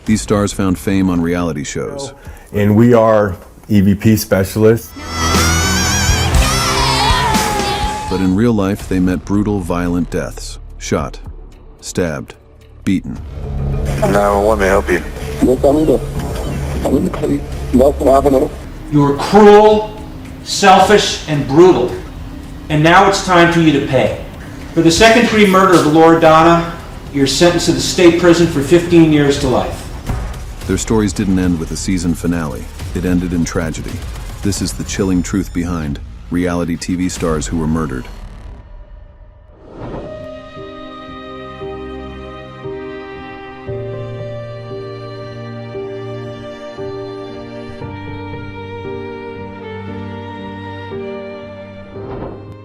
These stars found fame on reality shows. And we are EVP specialists. But in real life, they met brutal, violent deaths. Shot, stabbed, beaten. 911, may I help you? You were cruel, selfish, and brutal. And now it's time for you to pay. For the second-degree murder of Loredana, you're sentenced to the state prison for 15 years to life. Their stories didn't end with a season finale. It ended in tragedy. This is the chilling truth behind reality TV stars who were murdered.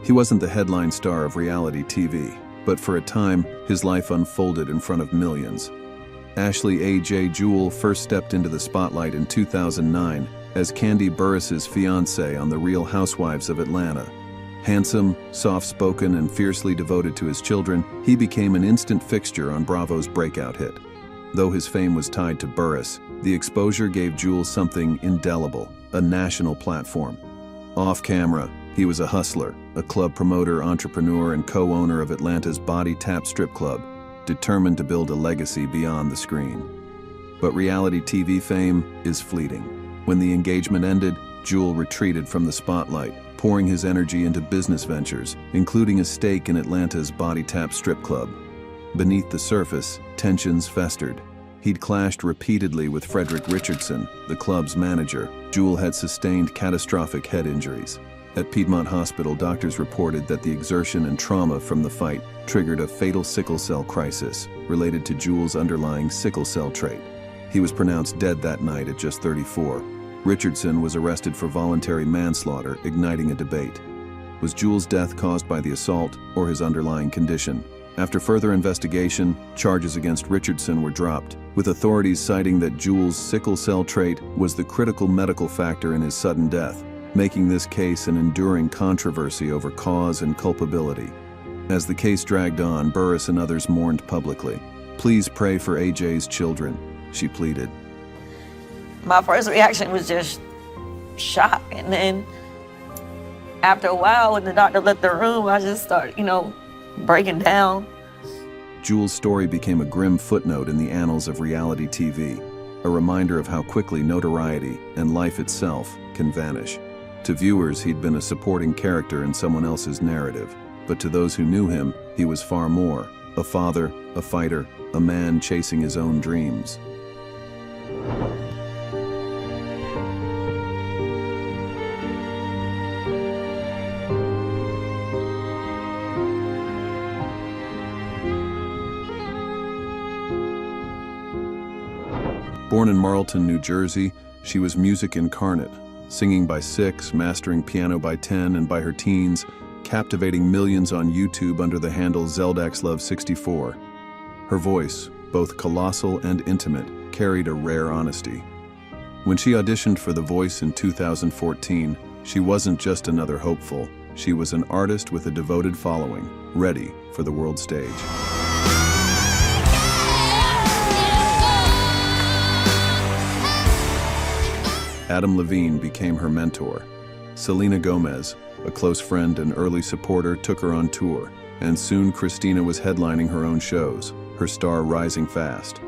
He wasn't the headline star of reality TV, but for a time, his life unfolded in front of millions. Ashley AJ Jewell first stepped into the spotlight in 2009 as Kandi Burruss's fiancé on The Real Housewives of Atlanta. Handsome, soft-spoken, and fiercely devoted to his children, he became an instant fixture on Bravo's breakout hit. Though his fame was tied to Burruss, the exposure gave Jewell something indelible, a national platform. Off-camera, he was a hustler, a club promoter, entrepreneur, and co-owner of Atlanta's Body Tap Strip Club, determined to build a legacy beyond the screen. But reality TV fame is fleeting. When the engagement ended, Jewell retreated from the spotlight, pouring his energy into business ventures, including a stake in Atlanta's Body Tap Strip Club. Beneath the surface, tensions festered. He'd clashed repeatedly with Frederick Richardson, the club's manager. Jewell had sustained catastrophic head injuries. At Piedmont Hospital, doctors reported that the exertion and trauma from the fight triggered a fatal sickle cell crisis related to Jewell's underlying sickle cell trait. He was pronounced dead that night at just 34. Richardson was arrested for voluntary manslaughter, igniting a debate. Was Jewell's death caused by the assault or his underlying condition? After further investigation, charges against Richardson were dropped, with authorities citing that Jewell's sickle cell trait was the critical medical factor in his sudden death, making this case an enduring controversy over cause and culpability. As the case dragged on, Burruss and others mourned publicly. "Please pray for AJ's children," she pleaded. My first reaction was just shock. And then after a while, when the doctor left the room, I just started, breaking down. Jewell's story became a grim footnote in the annals of reality TV, a reminder of how quickly notoriety and life itself can vanish. To viewers, he'd been a supporting character in someone else's narrative, but to those who knew him, he was far more: a father, a fighter, a man chasing his own dreams. Born in Marlton, New Jersey, she was music incarnate, singing by 6, mastering piano by 10, and by her teens, captivating millions on YouTube under the handle ZeldXLove64. Her voice, both colossal and intimate, carried a rare honesty. When she auditioned for The Voice in 2014, she wasn't just another hopeful, she was an artist with a devoted following, ready for the world stage. Adam Levine became her mentor. Selena Gomez, a close friend and early supporter, took her on tour, and soon Christina was headlining her own shows, her star rising fast.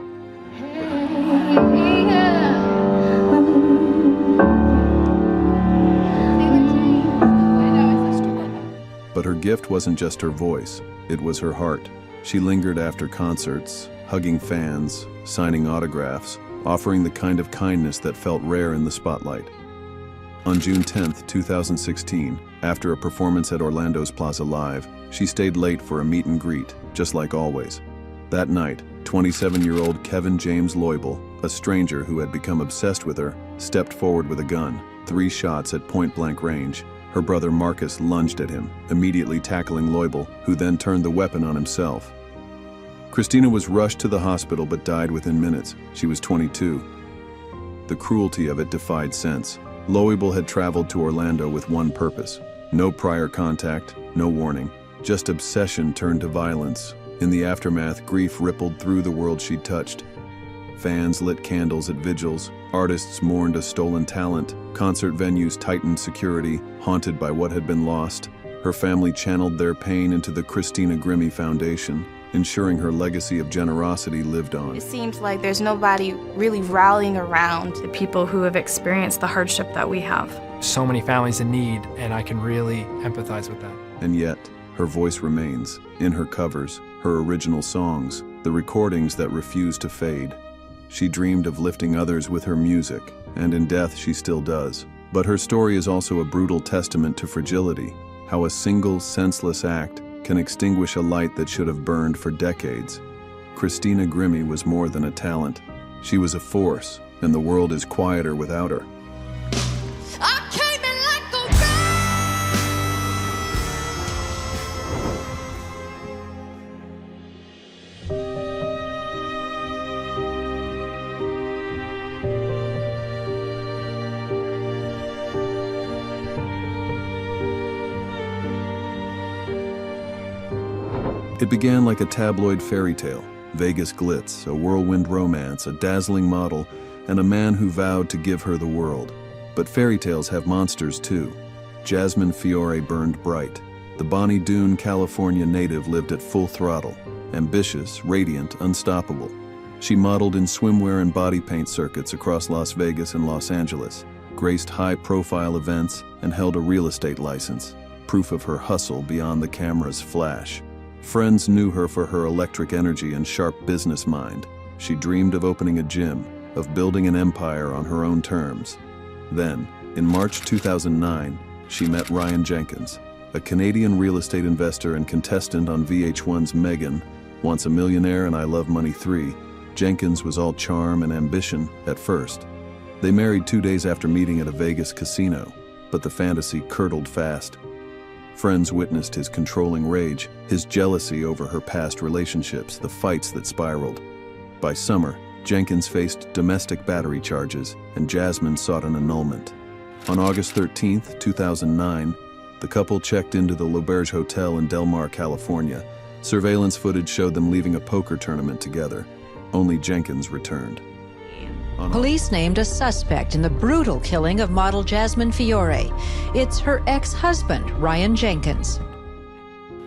But her gift wasn't just her voice, it was her heart. She lingered after concerts, hugging fans, signing autographs, offering the kind of kindness that felt rare in the spotlight. On June 10, 2016, after a performance at Orlando's Plaza Live, she stayed late for a meet and greet, just like always. That night, 27-year-old Kevin James Loibel, a stranger who had become obsessed with her, stepped forward with a gun, 3 shots at point-blank range. Her brother Marcus lunged at him, immediately tackling Loibel, who then turned the weapon on himself. Christina was rushed to the hospital but died within minutes. She was 22. The cruelty of it defied sense. Loibel had traveled to Orlando with one purpose: no prior contact, no warning, just obsession turned to violence. In the aftermath, grief rippled through the world she'd touched. Fans lit candles at vigils, artists mourned a stolen talent, concert venues tightened security, haunted by what had been lost. Her family channeled their pain into the Christina Grimmie Foundation, ensuring her legacy of generosity lived on. It seems like there's nobody really rallying around the people who have experienced the hardship that we have. So many families in need, and I can really empathize with that. And yet, her voice remains, in her covers, her original songs, the recordings that refuse to fade. She dreamed of lifting others with her music, and in death she still does. But her story is also a brutal testament to fragility, how a single, senseless act can extinguish a light that should have burned for decades. Christina Grimmie was more than a talent. She was a force, and the world is quieter without her. It began like a tabloid fairy tale, Vegas glitz, a whirlwind romance, a dazzling model, and a man who vowed to give her the world. But fairy tales have monsters too. Jasmine Fiore burned bright. The Bonnie Doon, California native lived at full throttle, ambitious, radiant, unstoppable. She modeled in swimwear and body paint circuits across Las Vegas and Los Angeles, graced high-profile events, and held a real estate license, proof of her hustle beyond the camera's flash. Friends knew her for her electric energy and sharp business mind. She dreamed of opening a gym, of building an empire on her own terms. Then, in March 2009, she met Ryan Jenkins, a Canadian real estate investor and contestant on VH1's Megan, Once a Millionaire and I Love Money 3. Jenkins was all charm and ambition at first. They married 2 days after meeting at a Vegas casino, but the fantasy curdled fast. Friends witnessed his controlling rage, his jealousy over her past relationships, the fights that spiraled. By summer, Jenkins faced domestic battery charges, and Jasmine sought an annulment. On August 13, 2009, the couple checked into the L'Auberge Hotel in Del Mar, California. Surveillance footage showed them leaving a poker tournament together. Only Jenkins returned. Police named a suspect in the brutal killing of model Jasmine Fiore. It's her ex-husband, Ryan Jenkins.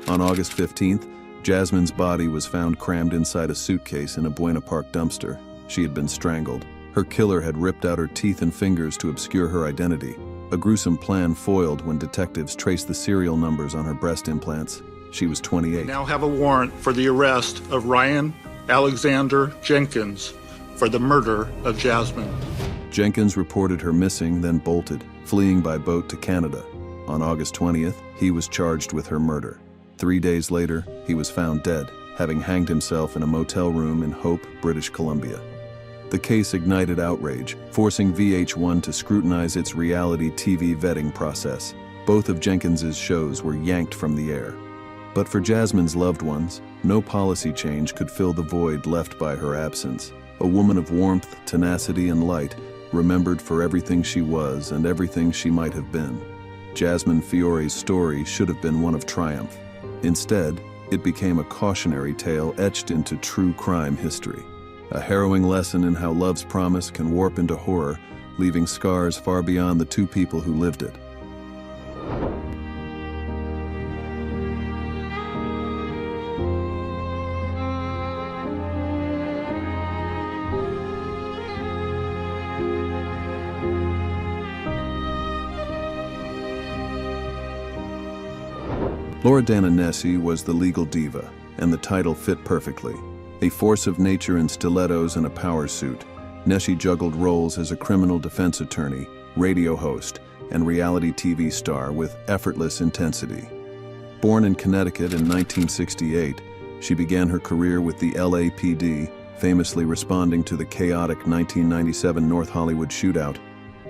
On August 15th, Jasmine's body was found crammed inside a suitcase in a Buena Park dumpster. She had been strangled. Her killer had ripped out her teeth and fingers to obscure her identity. A gruesome plan foiled when detectives traced the serial numbers on her breast implants. She was 28. We now have a warrant for the arrest of Ryan Alexander Jenkins for the murder of Jasmine. Jenkins reported her missing, then bolted, fleeing by boat to Canada. On August 20th, he was charged with her murder. 3 days later, he was found dead, having hanged himself in a motel room in Hope, British Columbia. The case ignited outrage, forcing VH1 to scrutinize its reality TV vetting process. Both of Jenkins's shows were yanked from the air. But for Jasmine's loved ones, no policy change could fill the void left by her absence. A woman of warmth, tenacity, and light, remembered for everything she was and everything she might have been. Jasmine Fiore's story should have been one of triumph. Instead, it became a cautionary tale etched into true crime history. A harrowing lesson in how love's promise can warp into horror, leaving scars far beyond the two people who lived it. Loredana Nesci was the legal diva, and the title fit perfectly. A force of nature in stilettos and a power suit, Nesci juggled roles as a criminal defense attorney, radio host, and reality TV star with effortless intensity. Born in Connecticut in 1968, she began her career with the LAPD, famously responding to the chaotic 1997 North Hollywood shootout.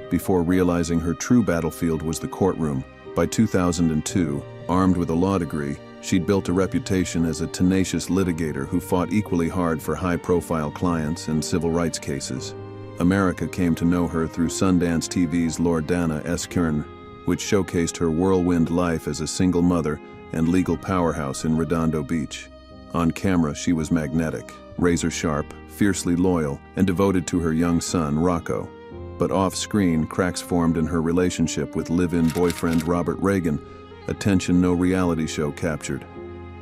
Before realizing her true battlefield was the courtroom, by 2002, armed with a law degree, she'd built a reputation as a tenacious litigator who fought equally hard for high-profile clients and civil rights cases. America came to know her through Sundance TV's Loredana Nesci, which showcased her whirlwind life as a single mother and legal powerhouse in Redondo Beach. On camera, she was magnetic, razor-sharp, fiercely loyal, and devoted to her young son, Rocco. But off-screen, cracks formed in her relationship with live-in boyfriend Robert Reagan, a tension no reality show captured.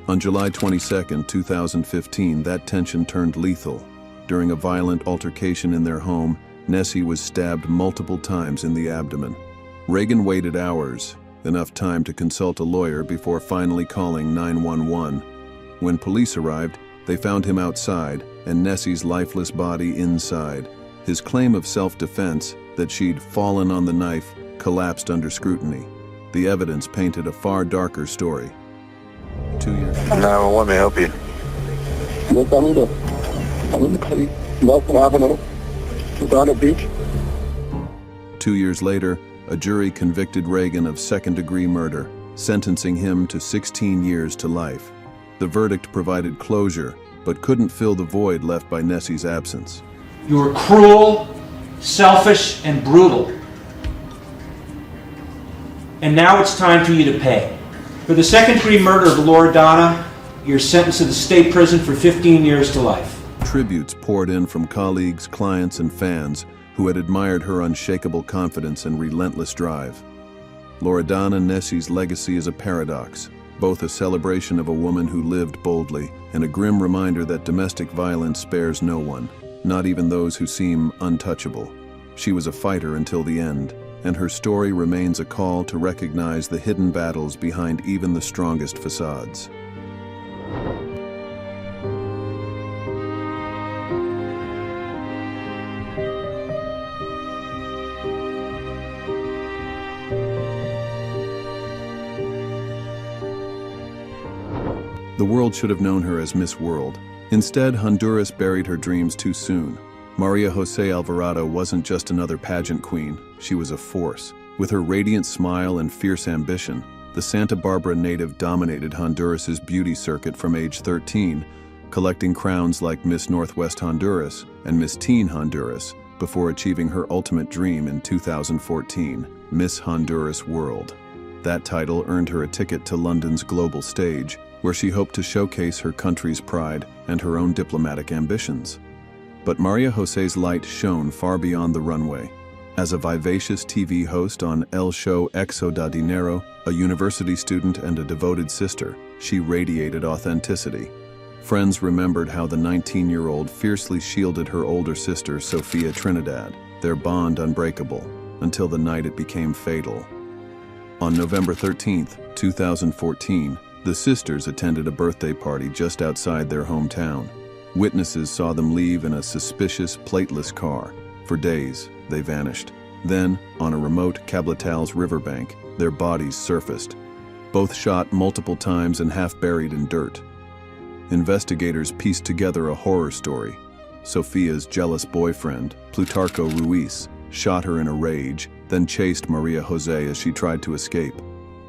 On July 22, 2015, that tension turned lethal. During a violent altercation in their home, Nesci was stabbed multiple times in the abdomen. Reagan waited hours, enough time to consult a lawyer before finally calling 911. When police arrived, they found him outside and Nesci's lifeless body inside. His claim of self-defense, that she'd fallen on the knife, collapsed under scrutiny. The evidence painted a far darker story. 2 years. 911, may I help you? Beach. 2 years later, a jury convicted Reagan of second-degree murder, sentencing him to 16 years to life. The verdict provided closure, but couldn't fill the void left by Nesci's absence. You were cruel, selfish, and brutal. And now it's time for you to pay. For the second-degree murder of Loredana, you're sentenced to the state prison for 15 years to life. Tributes poured in from colleagues, clients, and fans who had admired her unshakable confidence and relentless drive. Loredana Nesci's legacy is a paradox, both a celebration of a woman who lived boldly and a grim reminder that domestic violence spares no one, not even those who seem untouchable. She was a fighter until the end, and her story remains a call to recognize the hidden battles behind even the strongest facades. The world should have known her as Miss World. Instead, Honduras buried her dreams too soon. Maria Jose Alvarado wasn't just another pageant queen, she was a force. With her radiant smile and fierce ambition, the Santa Barbara native dominated Honduras's beauty circuit from age 13, collecting crowns like Miss Northwest Honduras and Miss Teen Honduras before achieving her ultimate dream in 2014, Miss Honduras World. That title earned her a ticket to London's global stage, where she hoped to showcase her country's pride and her own diplomatic ambitions. But Maria Jose's light shone far beyond the runway. As a vivacious TV host on El Show Exo da Dinero, a university student and a devoted sister, she radiated authenticity. Friends remembered how the 19-year-old fiercely shielded her older sister, Sofia Trinidad, their bond unbreakable, until the night it became fatal. On November 13, 2014, the sisters attended a birthday party just outside their hometown. Witnesses saw them leave in a suspicious, plateless car. For days, they vanished. Then, on a remote Cabletals riverbank, their bodies surfaced, both shot multiple times and half buried in dirt. Investigators pieced together a horror story. Sofia's jealous boyfriend, Plutarco Ruiz, shot her in a rage, then chased Maria Jose as she tried to escape.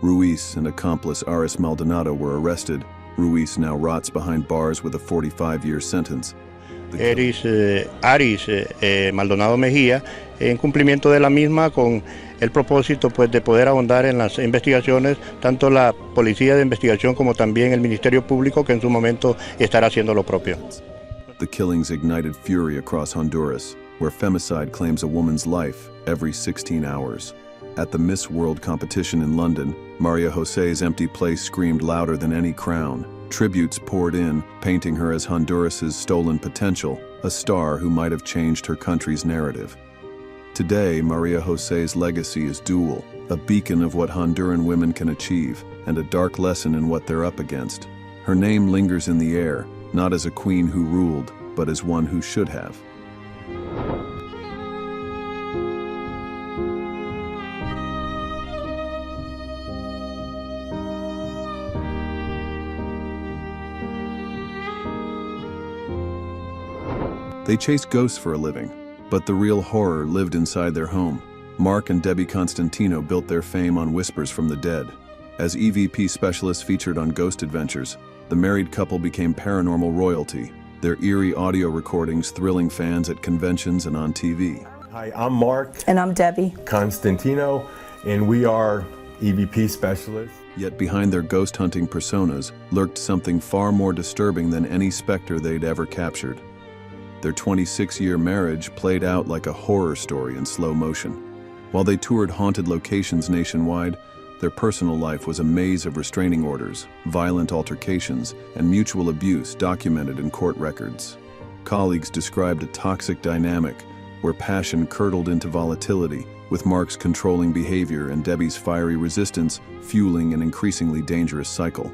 Ruiz and accomplice Aris Maldonado were arrested. Ruiz now rots behind bars with a 45-year sentence. Aris Maldonado Mejía, en cumplimiento de la misma con el propósito pues de poder ahondar en las investigaciones, tanto la Policía de Investigación como también el Ministerio Público, que en su momento estará haciendo lo propio. The killings ignited fury across Honduras, where femicide claims a woman's life every 16 hours. At the Miss World competition in London, Maria Jose's empty place screamed louder than any crown. Tributes poured in, painting her as Honduras's stolen potential, a star who might have changed her country's narrative. Today, Maria Jose's legacy is dual, a beacon of what Honduran women can achieve, and a dark lesson in what they're up against. Her name lingers in the air, not as a queen who ruled, but as one who should have. They chased ghosts for a living, but the real horror lived inside their home. Mark and Debbie Constantino built their fame on whispers from the dead. As EVP specialists featured on Ghost Adventures, the married couple became paranormal royalty, their eerie audio recordings thrilling fans at conventions and on TV. Hi, I'm Mark. And I'm Debbie Constantino, and we are EVP specialists. Yet behind their ghost-hunting personas lurked something far more disturbing than any specter they'd ever captured. Their 26-year marriage played out like a horror story in slow motion. While they toured haunted locations nationwide, their personal life was a maze of restraining orders, violent altercations, and mutual abuse documented in court records. Colleagues described a toxic dynamic where passion curdled into volatility, with Mark's controlling behavior and Debbie's fiery resistance fueling an increasingly dangerous cycle.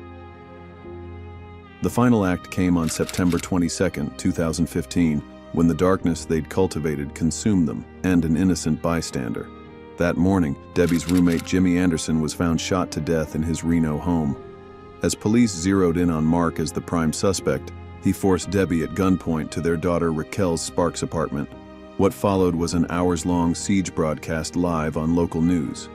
The final act came on September 22, 2015, when the darkness they'd cultivated consumed them and an innocent bystander. That morning, Debbie's roommate Jimmy Anderson was found shot to death in his Reno home. As police zeroed in on Mark as the prime suspect, he forced Debbie at gunpoint to their daughter Raquel's Sparks apartment. What followed was an hours-long siege broadcast live on local news.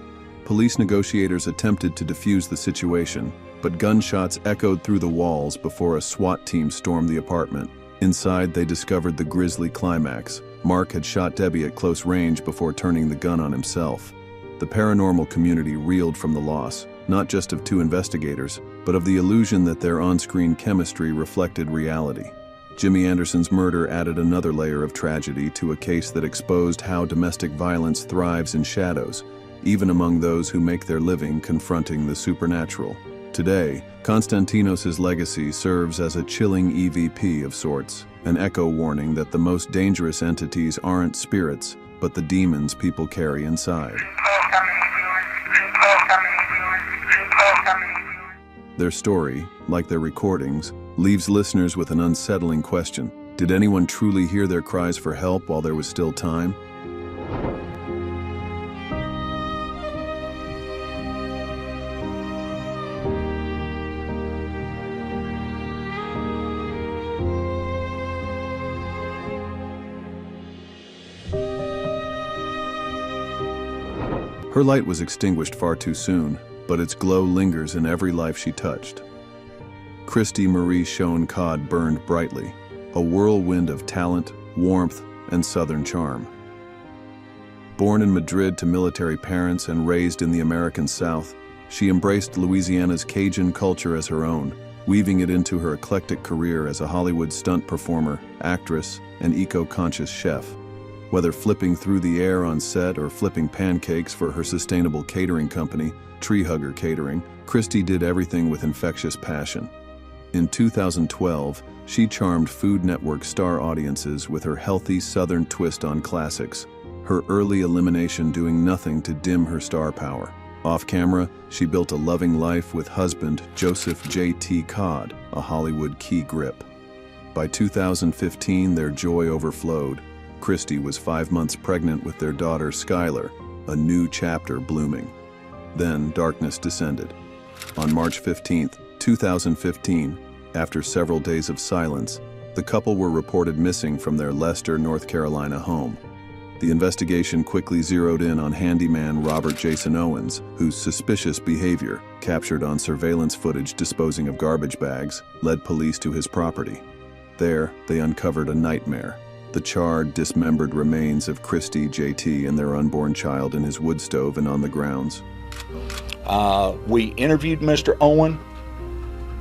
Police negotiators attempted to defuse the situation, but gunshots echoed through the walls before a SWAT team stormed the apartment. Inside, they discovered the grisly climax. Mark had shot Debbie at close range before turning the gun on himself. The paranormal community reeled from the loss, not just of two investigators, but of the illusion that their on-screen chemistry reflected reality. Jimmy Anderson's murder added another layer of tragedy to a case that exposed how domestic violence thrives in shadows, even among those who make their living confronting the supernatural. Today, Konstantinos' legacy serves as a chilling EVP of sorts, an echo warning that the most dangerous entities aren't spirits, but the demons people carry inside. Their story, like their recordings, leaves listeners with an unsettling question. Did anyone truly hear their cries for help while there was still time? Her light was extinguished far too soon, but its glow lingers in every life she touched. Christy Marie Schoen Codd burned brightly, a whirlwind of talent, warmth, and Southern charm. Born in Madrid to military parents and raised in the American South, she embraced Louisiana's Cajun culture as her own, weaving it into her eclectic career as a Hollywood stunt performer, actress, and eco-conscious chef. Whether flipping through the air on set or flipping pancakes for her sustainable catering company, Tree Hugger Catering, Christy did everything with infectious passion. In 2012, she charmed Food Network star audiences with her healthy Southern twist on classics, her early elimination doing nothing to dim her star power. Off-camera, she built a loving life with husband Joseph J.T. Codd, a Hollywood key grip. By 2015, their joy overflowed. Christy was 5 months pregnant with their daughter Skylar, a new chapter blooming. Then darkness descended. On March 15, 2015, after several days of silence, the couple were reported missing from their Leicester, North Carolina home. The investigation quickly zeroed in on handyman Robert Jason Owens, whose suspicious behavior, captured on surveillance footage disposing of garbage bags, led police to his property. There, they uncovered a nightmare: the charred, dismembered remains of Christy, JT, and their unborn child in his wood stove and on the grounds. We interviewed Mr. Owen,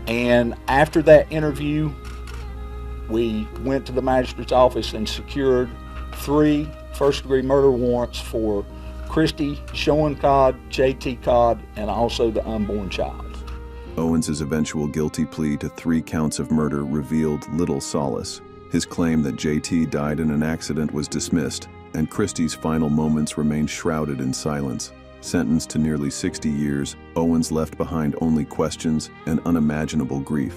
and after that interview, we went to the magistrate's office and secured 3 first-degree murder warrants for Christy, Schoen Codd, JT Codd, and also the unborn child. Owens' eventual guilty plea to 3 counts of murder revealed little solace. His claim that JT died in an accident was dismissed, and Christy's final moments remained shrouded in silence. Sentenced to nearly 60 years, Owens left behind only questions and unimaginable grief.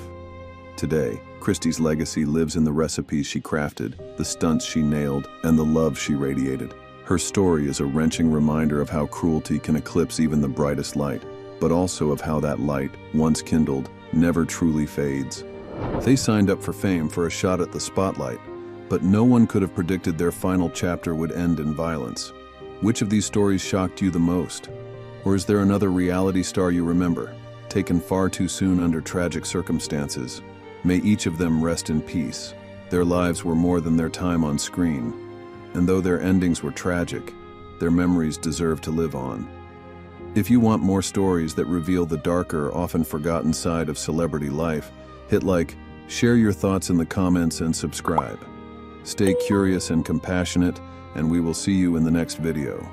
Today, Christy's legacy lives in the recipes she crafted, the stunts she nailed, and the love she radiated. Her story is a wrenching reminder of how cruelty can eclipse even the brightest light, but also of how that light, once kindled, never truly fades. They signed up for fame for a shot at the spotlight, but no one could have predicted their final chapter would end in violence. Which of these stories shocked you the most? Or is there another reality star you remember, taken far too soon under tragic circumstances? May each of them rest in peace. Their lives were more than their time on screen, and though their endings were tragic, their memories deserve to live on. If you want more stories that reveal the darker, often forgotten side of celebrity life, hit like, share your thoughts in the comments, and subscribe. Stay curious and compassionate, and we will see you in the next video.